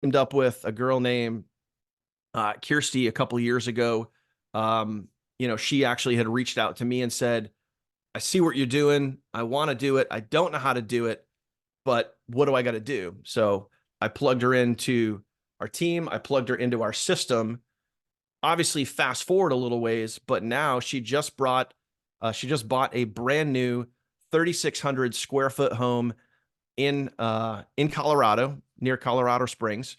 teamed up with a girl named Kirsty a couple years ago. She actually had reached out to me and said, I see what you're doing. I want to do it. I don't know how to do it, but what do I got to do? So I plugged her into our team. I plugged her into our system. Obviously, fast forward a little ways, but now she just bought a brand new 3,600 square foot home in Colorado, near Colorado Springs.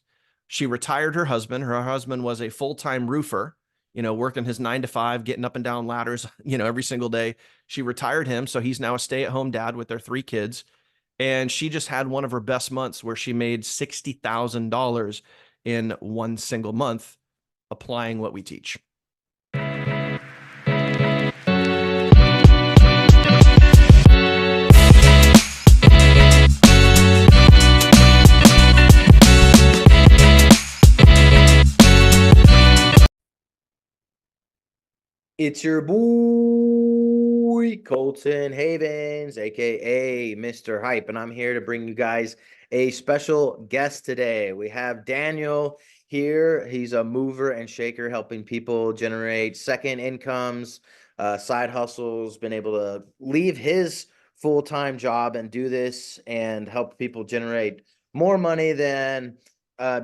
She retired her husband. Her husband was a full-time roofer, working his 9 to 5, getting up and down ladders, every single day. She retired him, so he's now a stay-at-home dad with their 3 kids. And she just had one of her best months where she made $60,000 in one single month applying what we teach. It's your boy Colton Havens, aka Mr. Hype, and I'm here to bring you guys a special guest today. We have Daniel here. He's a mover and shaker, helping people generate second incomes, side hustles, been able to leave his full-time job and do this and help people generate more money than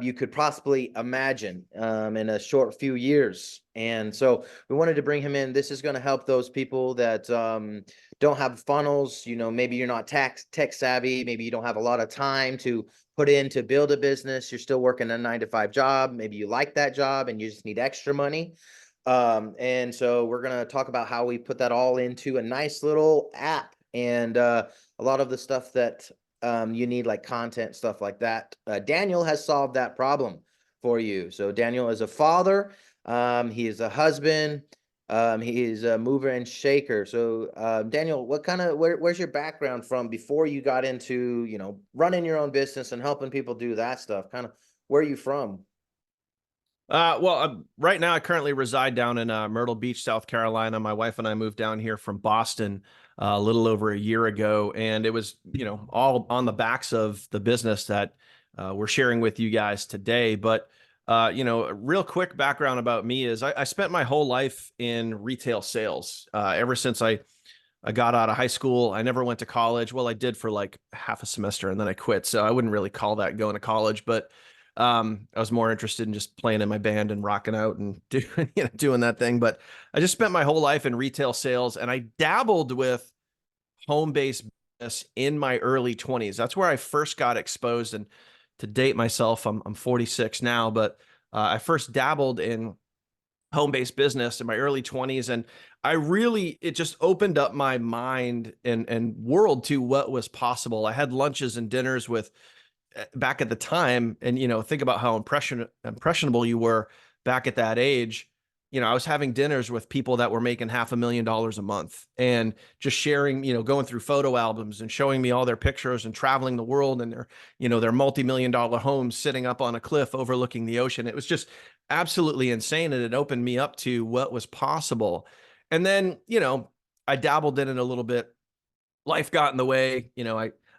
you could possibly imagine in a short few years. And so we wanted to bring him in. This is going to help those people that don't have funnels. Maybe you're not tech savvy. Maybe you don't have a lot of time to put in to build a business. You're still working a 9 to 5 job. Maybe you like that job and you just need extra money. And so we're going to talk about how we put that all into a nice little app and a lot of the stuff that you need, like content, stuff like that. Daniel has solved that problem for you. So Daniel is a father. He is a husband. He is a mover and shaker. So Daniel, where's your background from before you got into, running your own business and helping people do that stuff? Kind of where are you from? Right now I currently reside down in Myrtle Beach, South Carolina. My wife and I moved down here from Boston a little over a year ago, and it was, all on the backs of the business that we're sharing with you guys today. But a real quick background about me is I spent my whole life in retail sales. Ever since I got out of high school, I never went to college. Well, I did for like half a semester and then I quit. So I wouldn't really call that going to college, but I was more interested in just playing in my band and rocking out and doing that thing. But I just spent my whole life in retail sales, and I dabbled with home-based business in my early 20s. That's where I first got exposed. And to date myself, I'm 46 now, but I first dabbled in home-based business in my early 20s, and it just opened up my mind and world to what was possible. I had lunches and dinners with back at the time, and think about how impressionable you were back at that age. I was having dinners with people that were making $500,000 a month, and just sharing, going through photo albums and showing me all their pictures and traveling the world and their multi-million-dollar homes sitting up on a cliff overlooking the ocean. It was just absolutely insane, and it opened me up to what was possible. And then, I dabbled in it a little bit. Life got in the way.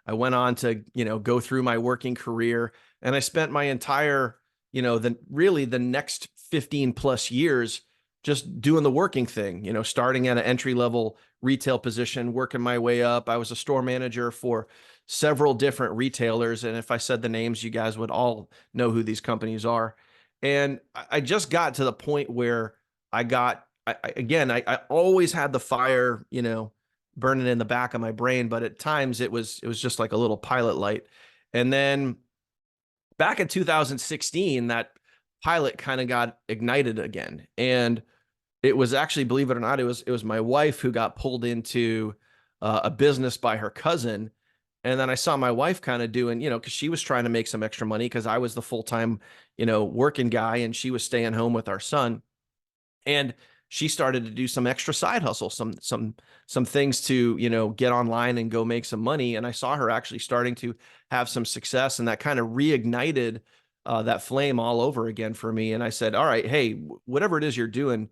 I went on to, go through my working career, and I spent my entire, the next 15 plus years just doing the working thing, starting at an entry level retail position, working my way up. I was a store manager for several different retailers. And if I said the names, you guys would all know who these companies are. And I just got to the point where I always had the fire, burning in the back of my brain, but at times it was just like a little pilot light. And then back in 2016, that pilot kind of got ignited again. And it was actually, believe it or not, it was my wife who got pulled into a business by her cousin. And then I saw my wife kind of doing, because she was trying to make some extra money because I was the full-time, working guy, and she was staying home with our son. And she started to do some extra side hustle, some things to, get online and go make some money. And I saw her actually starting to have some success, and that kind of reignited that flame all over again for me. And I said, all right, hey, whatever it is you're doing,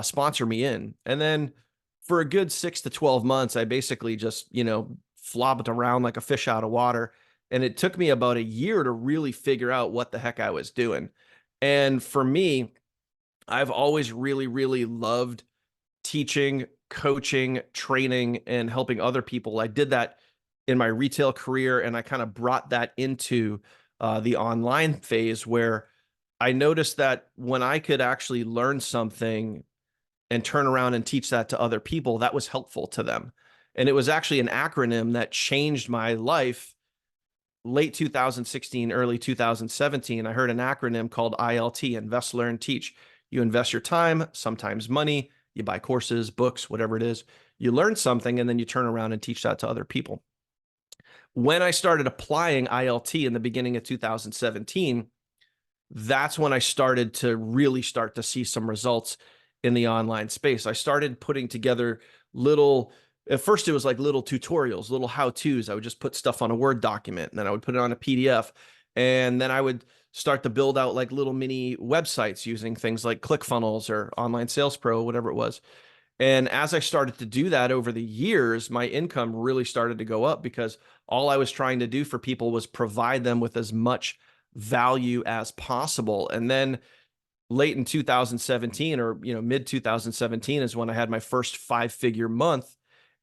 sponsor me in. And then for a good 6 to 12 months, I basically just, flopped around like a fish out of water, And it took me about a year to really figure out what the heck I was doing. And for me, I've always really, really loved teaching, coaching, training, and helping other people. I did that in my retail career, and I kind of brought that into the online phase where I noticed that when I could actually learn something and turn around and teach that to other people, that was helpful to them. And it was actually an acronym that changed my life late 2016, early 2017. I heard an acronym called ILT, Invest, Learn, Teach. You invest your time, sometimes money, you buy courses, books, whatever it is. You learn something and then you turn around and teach that to other people. When I started applying ILT in the beginning of 2017, that's when I started to really start to see some results in the online space. I started putting together little, at first it was like little tutorials, little how-tos. I would just put stuff on a Word document and then I would put it on a PDF. And then I would start to build out like little mini websites using things like ClickFunnels or Online Sales Pro, whatever it was. And as I started to do that over the years, my income really started to go up because all I was trying to do for people was provide them with as much value as possible. And then late in 2017 or mid 2017 is when I had my first 5-figure month.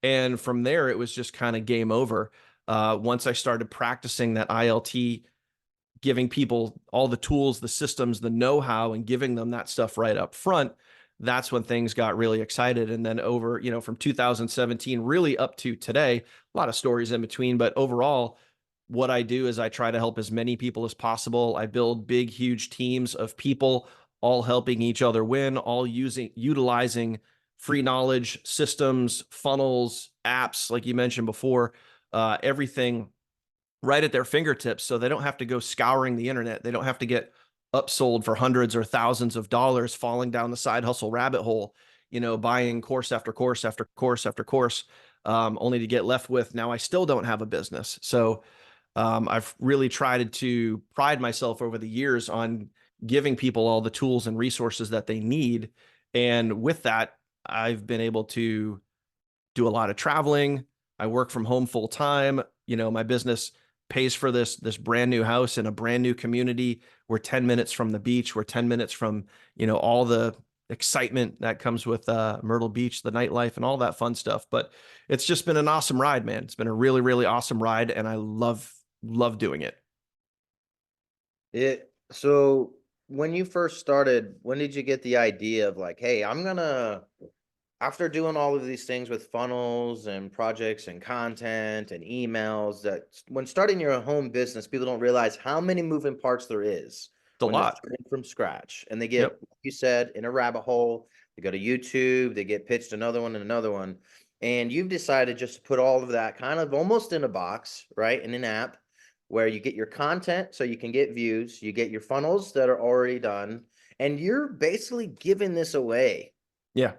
And from there, it was just kind of game over. Once I started practicing that ILT, giving people all the tools, the systems, the know-how, and giving them that stuff right up front, that's when things got really excited. And then over, from 2017 really up to today, a lot of stories in between, but overall, what I do is I try to help as many people as possible. I build big, huge teams of people, all helping each other win, all utilizing free knowledge, systems, funnels, apps, like you mentioned before, everything right at their fingertips. So they don't have to go scouring the internet. They don't have to get upsold for hundreds or thousands of dollars, falling down the side hustle rabbit hole, buying course after course after course after course, only to get left with, now I still don't have a business. So I've really tried to pride myself over the years on giving people all the tools and resources that they need. And with that, I've been able to do a lot of traveling. I work from home full time. My business pays for this brand new house in a brand new community. We're 10 minutes from the beach. We're 10 minutes from, all the excitement that comes with Myrtle Beach, the nightlife and all that fun stuff. But it's just been an awesome ride, man. It's been a really, really awesome ride. And I love doing it. So when you first started, when did you get the idea of like, hey, after doing all of these things with funnels and projects and content and emails, that when starting your home business, people don't realize how many moving parts there is It's a when they're lot. starting from scratch. And they get, Yep. like you said, in a rabbit hole. They go to YouTube, they get pitched another one and another one. And you've decided just to put all of that kind of almost in a box, right? In an app where you get your content so you can get views, you get your funnels that are already done, and you're basically giving this away. Yeah.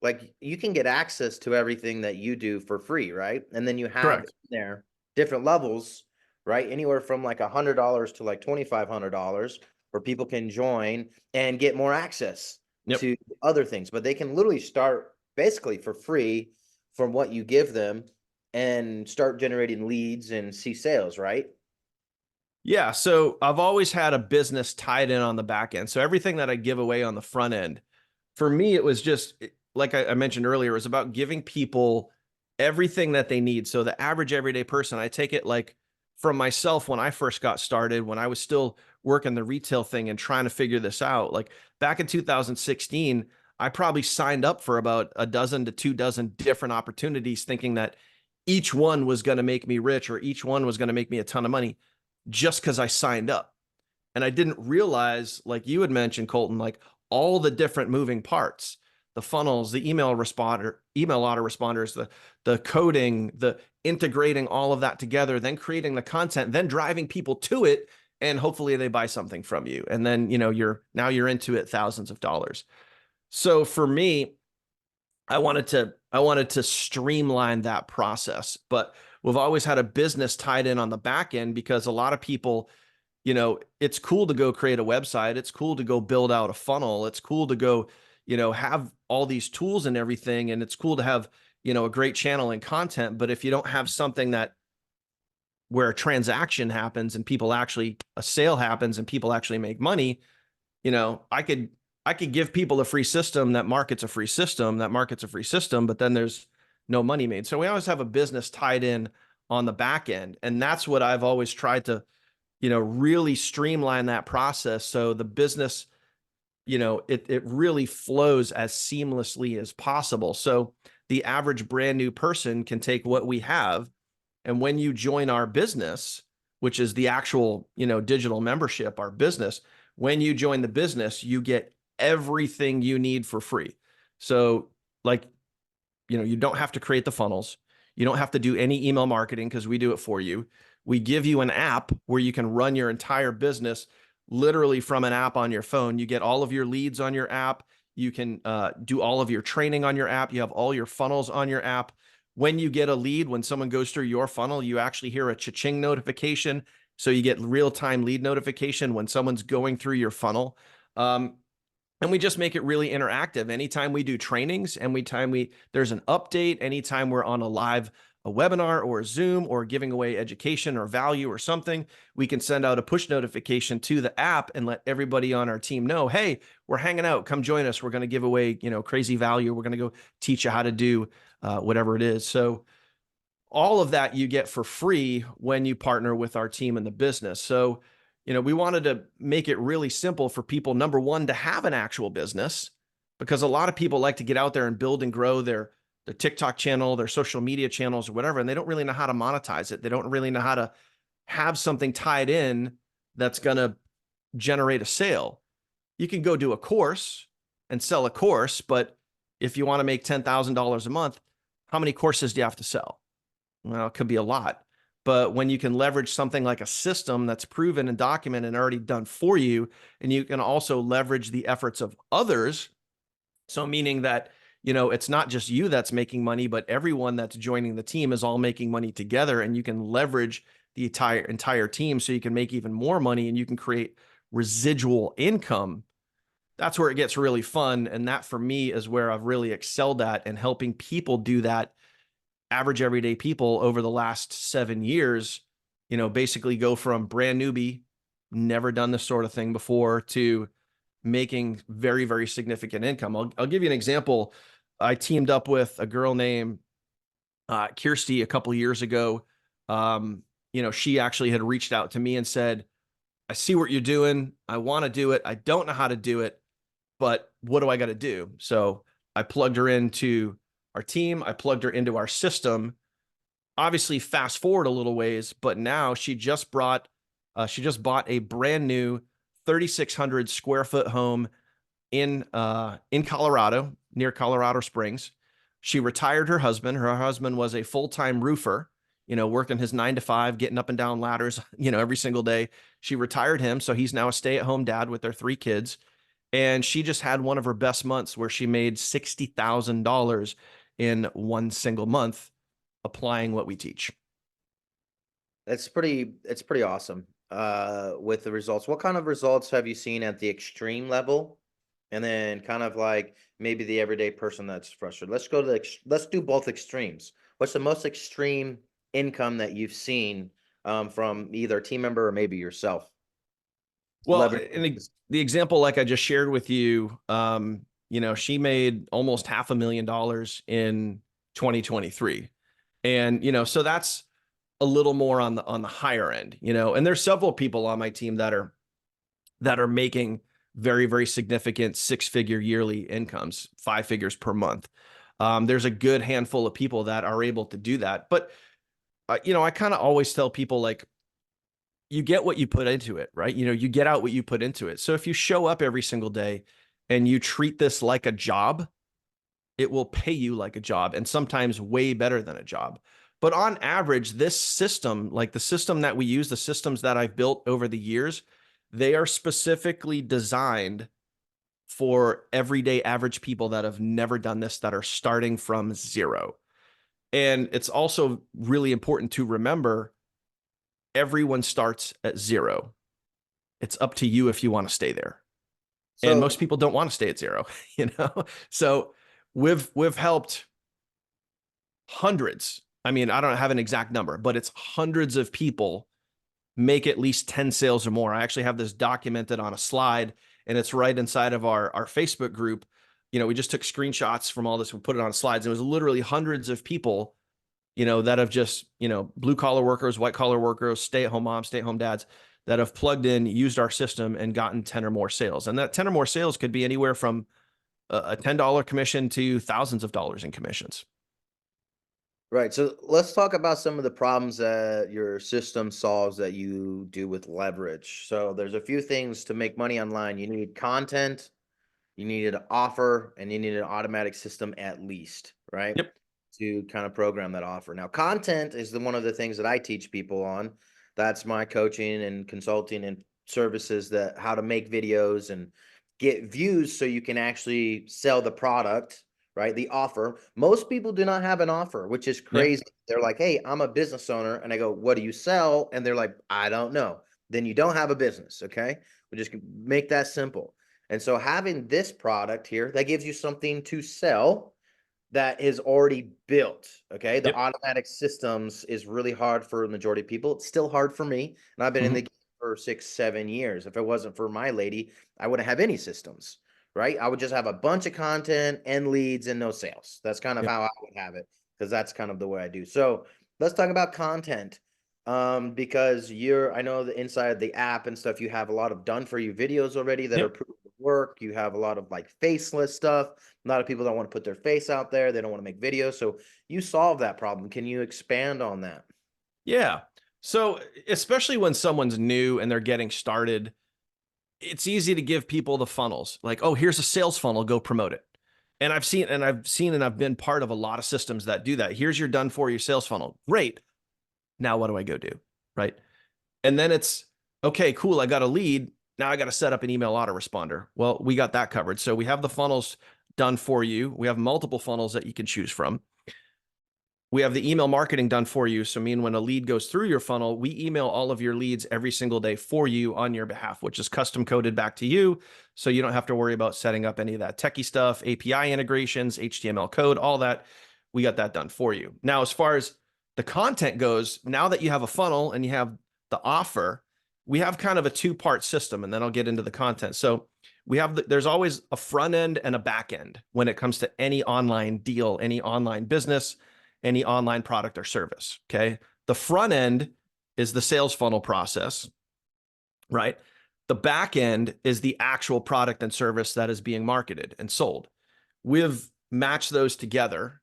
Like you can get access to everything that you do for free, right? And then you have Correct. there different levels, right? Anywhere from like $100 to like $2,500 where people can join and get more access Yep. to other things. But they can literally start basically for free from what you give them and start generating leads and see sales, right? Yeah. So I've always had a business tied in on the back end. So everything that I give away on the front end, for me, it was just like I mentioned earlier, it was about giving people everything that they need. So the average everyday person, I take it like from myself when I first got started, when I was still working the retail thing and trying to figure this out. Like back in 2016, I probably signed up for about a dozen to 2 dozen different opportunities, thinking that each one was going to make me rich or each one was going to make me a ton of money just because I signed up. And I didn't realize, like you had mentioned, Colton, like all the different moving parts, the funnels, the email autoresponders, the coding, the integrating all of that together, then creating the content, then driving people to it, and hopefully they buy something from you. And then, you're into it thousands of dollars. So for me, I wanted to streamline that process, but we've always had a business tied in on the back end because a lot of people, it's cool to go create a website. It's cool to go build out a funnel. It's cool to go, have all these tools and everything. And it's cool to have, a great channel and content. But if you don't have something that where a transaction happens and a sale happens and people actually make money, I could give people a free system that markets a free system that markets a free system, but then there's no money made. So we always have a business tied in on the back end. And that's what I've always tried to, really streamline that process. So the business, it really flows as seamlessly as possible. So the average brand new person can take what we have. And when you join our business, which is the actual, digital membership, our business, when you join the business, you get everything you need for free. So like, you don't have to create the funnels. You don't have to do any email marketing because we do it for you. We give you an app where you can run your entire business literally from an app on your phone. You get all of your leads on your app. You can do all of your training on your app. You have all your funnels on your app. When you get a lead, when someone goes through your funnel, you actually hear a cha-ching notification. So you get real-time lead notification when someone's going through your funnel. And we just make it really interactive. Anytime we do trainings, there's an update, anytime we're on a webinar or a Zoom or giving away education or value or something, we can send out a push notification to the app and let everybody on our team know, hey, we're hanging out, come join us. We're going to give away, crazy value. We're going to go teach you how to do whatever it is. So all of that you get for free when you partner with our team in the business. So, we wanted to make it really simple for people, number one, to have an actual business, because a lot of people like to get out there and build and grow their TikTok channel, their social media channels or whatever, and they don't really know how to monetize it. They don't really know how to have something tied in that's going to generate a sale. You can go do a course and sell a course, but if you want to make $10,000 a month, how many courses do you have to sell? Well, it could be a lot. But when you can leverage something like a system that's proven and documented and already done for you, and you can also leverage the efforts of others, so meaning that, it's not just you that's making money, but everyone that's joining the team is all making money together, and you can leverage the entire team so you can make even more money and you can create residual income. That's where it gets really fun. And that for me is where I've really excelled at, and helping people do that, average everyday people over the last 7 years, basically go from brand newbie, never done this sort of thing before, to making very, very significant income. I'll give you an example. I teamed up with a girl named Kirsty a couple of years ago. She actually had reached out to me and said, I see what you're doing. I want to do it. I don't know how to do it, but what do I got to do? So I plugged her into our team. I plugged her into our system. Obviously, fast forward a little ways, but now she just bought a brand new 3,600 square foot home in Colorado, near Colorado Springs. She retired her husband. Her husband was a full-time roofer, working his 9 to 5, getting up and down ladders, every single day. She retired him, so he's now a stay-at-home dad with their 3 kids. And she just had one of her best months where she made $60,000 in one single month applying what we teach. It's pretty awesome with the results. What kind of results have you seen at the extreme level? And then kind of like maybe the everyday person that's frustrated. Let's do both extremes. What's the most extreme income that you've seen from either a team member or maybe yourself? Well, the example, like I just shared with you, she made almost $500,000 in 2023. And, so that's a little more on the higher end, and there's several people on my team that are making very, very significant 6-figure yearly incomes, 5 figures per month. There's a good handful of people that are able to do that. But, I kind of always tell people, like, you get what you put into it, right? You get out what you put into it. So if you show up every single day and you treat this like a job, it will pay you like a job, and sometimes way better than a job. But on average, this system, like the system that we use, the systems that I've built over the years, they are specifically designed for everyday average people that have never done this, that are starting from zero. And it's also really important to remember, everyone starts at zero. It's up to you if you want to stay there. And most people don't want to stay at zero, So we've helped hundreds. I mean, I don't have an exact number, but it's hundreds of people make at least 10 sales or more. I actually have this documented on a slide, and it's right inside of our Facebook group. We just took screenshots from all this and put it on slides. It was literally hundreds of people, that have just, blue collar workers, white collar workers, stay at home moms, stay at home dads that have plugged in, used our system, and gotten 10 or more sales. And that 10 or more sales could be anywhere from a $10 commission to thousands of dollars in commissions. Right. So let's talk about some of the problems that your system solves that you do with leverage. So there's a few things to make money online. You need content, you need an offer, and you need an automatic system at least, right? Yep. To kind of program that offer. Now, content is one of the things that I teach people on. That's my coaching and consulting and services, that how to make videos and get views so you can actually sell the product, right? The offer. Most people do not have an offer, which is Yep. crazy. They're like, hey, I'm a business owner. And I go, what do you sell? And they're like, I don't know. Then you don't have a business. Okay. We just make that simple. And so having this product here, that gives you something to sell that is already built. Okay. The Yep. automatic systems is really hard for the majority of people. It's still hard for me. And I've been in the Mhm. game for 6, 7 years. If it wasn't for my lady, I wouldn't have any systems, right? I would just have a bunch of content and leads and no sales. That's kind of Yep. how I would have it, because that's kind of the way I do. So let's talk about content. Because I know the inside of the app and stuff, you have a lot of done for you videos already that are Yep. proven to work. You have a lot of like faceless stuff. A lot of people don't want to put their face out there. They don't want to make videos. So you solve that problem. Can you expand on that? Yeah. So, especially when someone's new and they're getting started, it's easy to give people the funnels. Like, oh, here's a sales funnel, go promote it. And I've been part of a lot of systems that do that. Here's your done for you sales funnel. Great. Now what do I go do? Right. And then it's okay, cool. I got a lead. Now I got to set up an email autoresponder. Well, we got that covered. So we have the funnels done for you. We have multiple funnels that you can choose from. We have the email marketing done for you. So when a lead goes through your funnel, we email all of your leads every single day for you on your behalf, which is custom coded back to you. So you don't have to worry about setting up any of that techie stuff, API integrations, HTML code, all that. We got that done for you. Now, as far as the content goes, now that you have a funnel and you have the offer, we have kind of a two-part system, and then I'll get into the content. So there's always a front end and a back end when it comes to any online deal, any online business, any online product or service. Okay. The front end is the sales funnel process, right? The back end is the actual product and service that is being marketed and sold. We've matched those together,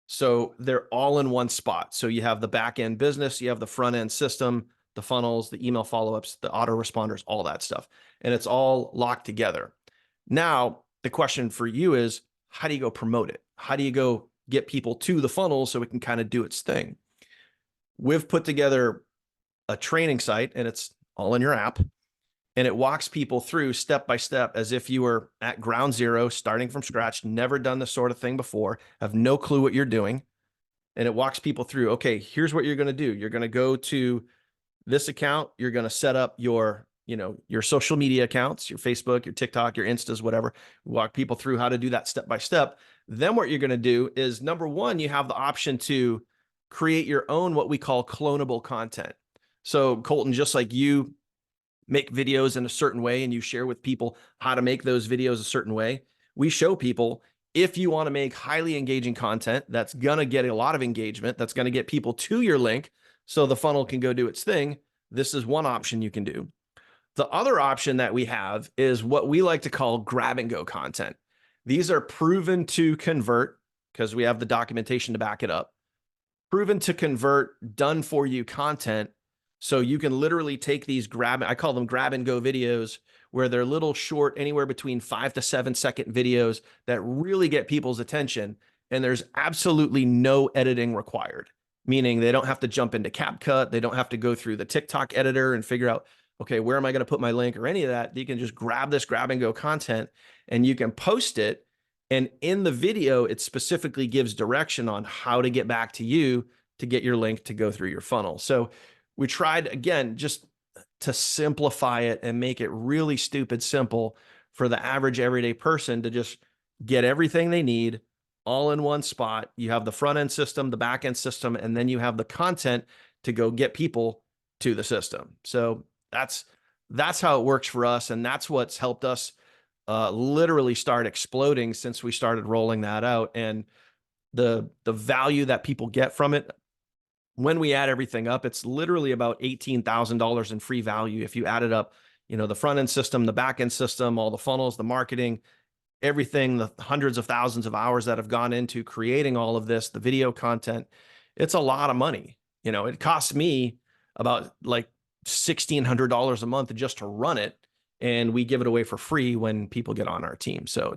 so they're all in one spot. So you have the back end business, you have the front end system, the funnels, the email follow-ups, the autoresponders, all that stuff. And it's all locked together. Now, the question for you is, how do you go promote it? How do you go get people to the funnel so it can kind of do its thing? We've put together a training site, and it's all in your app, and it walks people through step by step as if you were at ground zero, starting from scratch, never done this sort of thing before, have no clue what you're doing. And it walks people through, okay, here's what you're going to do. You're going to go to this account. You're going to set up your social media accounts, your Facebook, your TikTok, your Instas, whatever. Walk people through how to do that step by step. Then what you're going to do is, number one, you have the option to create your own, what we call clonable content. So Colton, just like you make videos in a certain way and you share with people how to make those videos a certain way, we show people, if you want to make highly engaging content that's going to get a lot of engagement, that's going to get people to your link so the funnel can go do its thing, this is one option you can do. The other option that we have is what we like to call grab and go content. These are proven to convert, because we have the documentation to back it up, proven to convert, done for you content. So you can literally take these I call them grab and go videos, where they're little short, anywhere between 5 to 7 second videos that really get people's attention. And there's absolutely no editing required, meaning they don't have to jump into CapCut. They don't have to go through the TikTok editor and figure out, okay, where am I going to put my link or any of that? You can just grab this grab and go content and you can post it. And in the video, it specifically gives direction on how to get back to you to get your link to go through your funnel. So we tried, again, just to simplify it and make it really stupid simple for the average everyday person to just get everything they need, all in one spot. You have the front end system, the back end system, and then you have the content to go get people to the system. So that's how it works for us, and that's what's helped us literally start exploding since we started rolling that out. And the value that people get from it, when we add everything up, it's literally about $18,000 in free value if you add it up. The front end system, the back end system, all the funnels, the marketing, everything, the hundreds of thousands of hours that have gone into creating all of this, the video content. It's a lot of money. It costs me about like $1,600 a month just to run it, and we give it away for free when people get on our team. So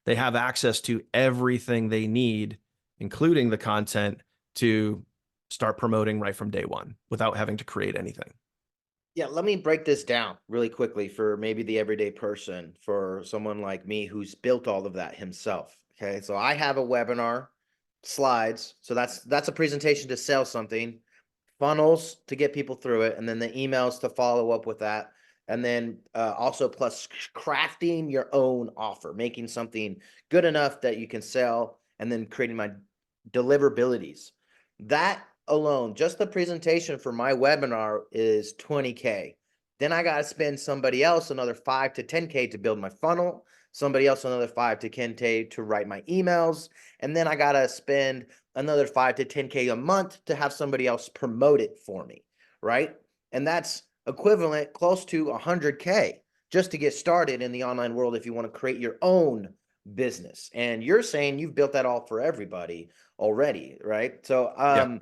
they have access to everything they need, including the content, to start promoting right from day one without having to create anything. Yeah, let me break this down really quickly for maybe the everyday person, for someone like me who's built all of that himself. Okay, so I have a webinar, slides. So that's a presentation to sell something, funnels to get people through it, and then the emails to follow up with that. And then also plus crafting your own offer, making something good enough that you can sell, and then creating my deliverabilities. That alone, just the presentation for my webinar is $20K. Then I got to spend somebody else another 5 to 10K to build my funnel, somebody else another 5 to 10K to write my emails, and then I got to spend another 5 to 10K a month to have somebody else promote it for me, right? And that's equivalent close to 100K just to get started in the online world if you want to create your own business. And you're saying you've built that all for everybody already, right? So Yeah.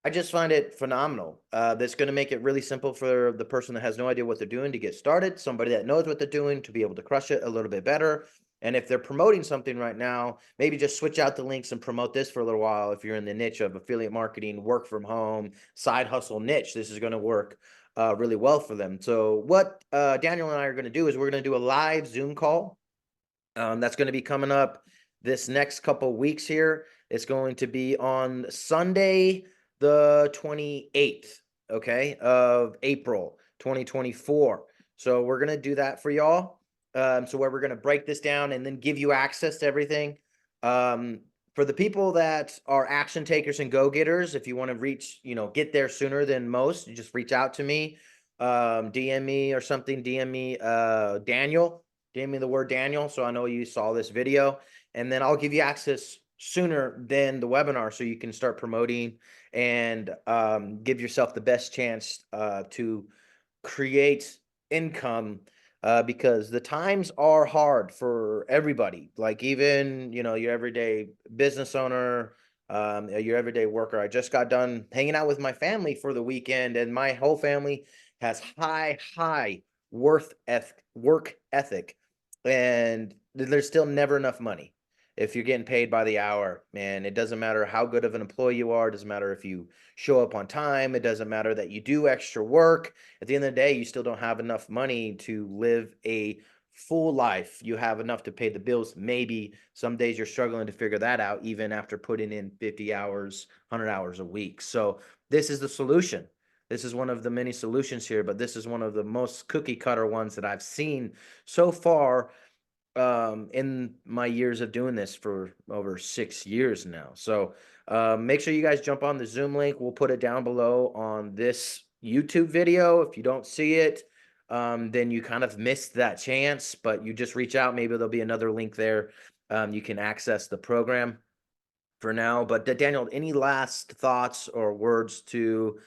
I just find it phenomenal. That's going to make it really simple for the person that has no idea what they're doing to get started, somebody that knows what they're doing to be able to crush it a little bit better. And if they're promoting something right now, maybe just switch out the links and promote this for a little while. If you're in the niche of affiliate marketing, work from home, side hustle niche, this is going to work really well for them. So what Daniel and I are going to do is we're going to do a live Zoom call. That's going to be coming up this next couple weeks here. It's going to be on Sunday, the 28th, okay, of April 2024. So we're going to do that for y'all. So where we're going to break this down and then give you access to everything. For the people that are action takers and go-getters, if you want to reach, get there sooner than most, you just reach out to me, DM me or something, DM me, Daniel, DM me the word Daniel, so I know you saw this video, and then I'll give you access sooner than the webinar so you can start promoting and give yourself the best chance to create income, because the times are hard for everybody. Like even, your everyday business owner, your everyday worker. I just got done hanging out with my family for the weekend, and my whole family has high work ethic, and there's still never enough money. If you're getting paid by the hour, man, it doesn't matter how good of an employee you are. It doesn't matter if you show up on time. It doesn't matter that you do extra work. At the end of the day, you still don't have enough money to live a full life. You have enough to pay the bills. Maybe some days you're struggling to figure that out, even after putting in 50 hours, 100 hours a week. So this is the solution. This is one of the many solutions here, but this is one of the most cookie cutter ones that I've seen so far in my years of doing this for over 6 years now. So make sure you guys jump on the Zoom link. We'll put it down below on this YouTube video. If you don't see it, then you kind of missed that chance, but you just reach out. Maybe there'll be another link there. You can access the program for now. But Daniel, any last thoughts or words to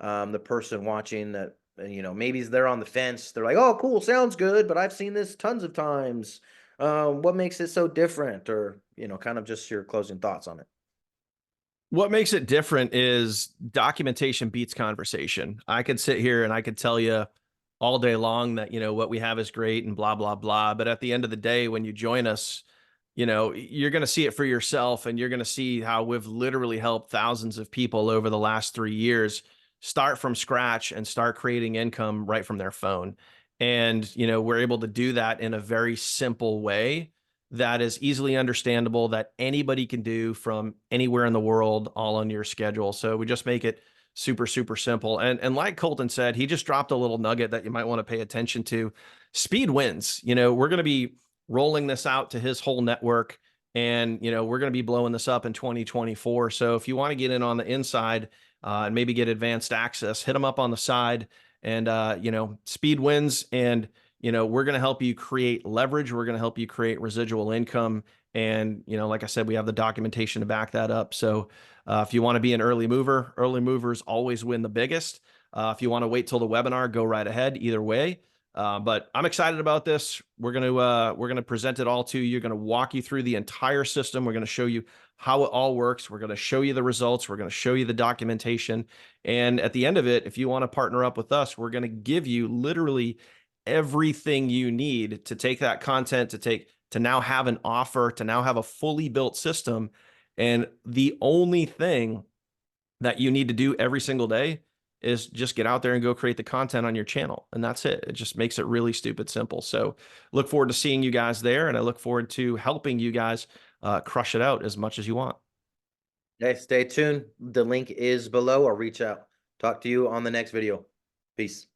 the person watching that, maybe they're on the fence. They're like, oh, cool, sounds good, but I've seen this tons of times. What makes it so different? Or, kind of just your closing thoughts on it. What makes it different is documentation beats conversation. I could sit here and I could tell you all day long that, what we have is great and blah, blah, blah. But at the end of the day, when you join us, you're going to see it for yourself, and you're going to see how we've literally helped thousands of people over the last 3 years start from scratch and start creating income right from their phone. And, we're able to do that in a very simple way that is easily understandable, that anybody can do from anywhere in the world, all on your schedule. So we just make it super, super simple. And like Colton said, he just dropped a little nugget that you might want to pay attention to. Speed wins. We're going to be rolling this out to his whole network. And, we're going to be blowing this up in 2024. So if you want to get in on the inside and maybe get advanced access, hit them up on the side. And, speed wins. And, we're going to help you create leverage. We're going to help you create residual income. And, like I said, we have the documentation to back that up. So if you want to be an early mover, early movers always win the biggest. If you want to wait till the webinar, go right ahead. Either way. But I'm excited about this. We're gonna present it all to you. We're gonna walk you through the entire system. We're gonna show you how it all works. We're gonna show you the results. We're gonna show you the documentation. And at the end of it, if you want to partner up with us, we're gonna give you literally everything you need to take that content, to now have an offer, to now have a fully built system. And the only thing that you need to do every single day is just get out there and go create the content on your channel. And that's it. It just makes it really stupid simple. So look forward to seeing you guys there. And I look forward to helping you guys crush it out as much as you want. Hey, stay tuned. The link is below, or reach out. Talk to you on the next video. Peace.